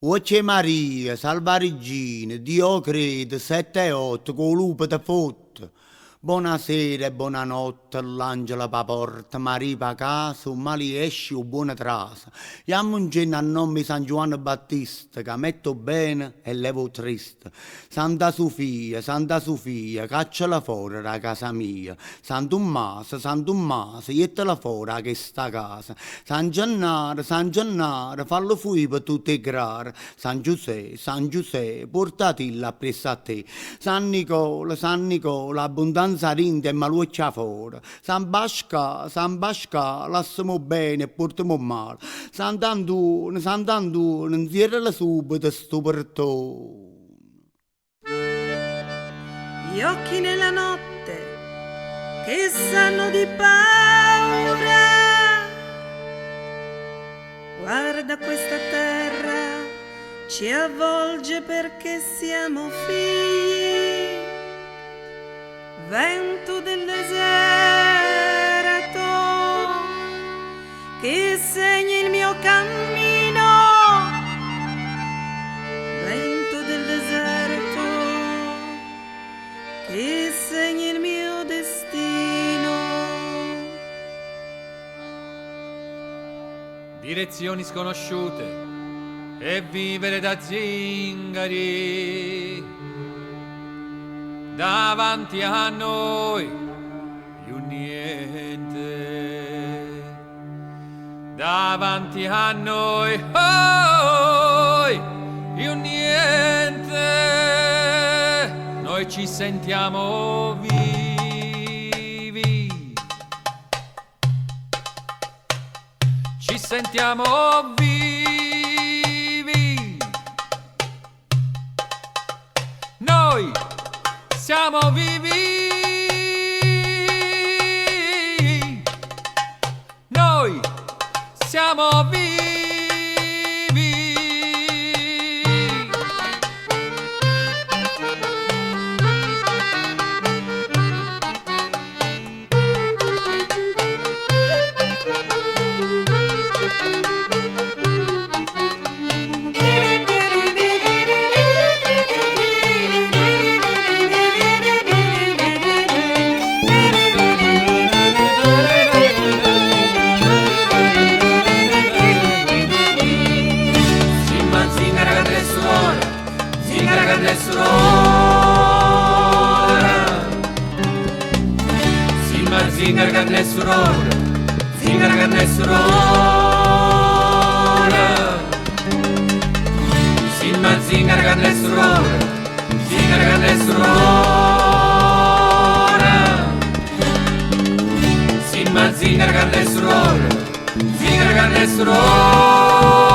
Voce Maria, salva Regina, Dio crede, 7 e 8, con lupo da fotte. Buonasera e buonanotte, l'angelo pa porta, Maria pa casa, un mali esce o buona trasa. Chiamo un cenno a nome San Giovanni Battista, che metto bene e levo triste. Santa Sofia, cacciala fuori da casa mia. San Tommaso, iettala fuori da questa casa. San Gennaro, fallo fuori per tutte le grare. San Giuseppe, portatilla appresso a te. San Nicola, abbondanza rinde e maluccia fuori. San Basca, lassiamo bene e portiamo male. Sant'Antonio, inzierrala subito sto portone. Gli occhi nella notte che sanno di paura. Guarda questa terra, ci avvolge perché siamo figli. Vento del deserto che segni il mio cammino. Vento del deserto che segni il mio destino. Direzioni sconosciute e vivere da zingari. Davanti a noi più niente. Davanti a noi più niente. Noi ci sentiamo vivi. Ci sentiamo vivi. Noi siamo vivi. Noi siamo vivi. Zingara ganne surora, zingara ganne surora. Simma zingara ganne surora, zingara ganne surora. Simma zingara ganne surora, zingara ganne surora.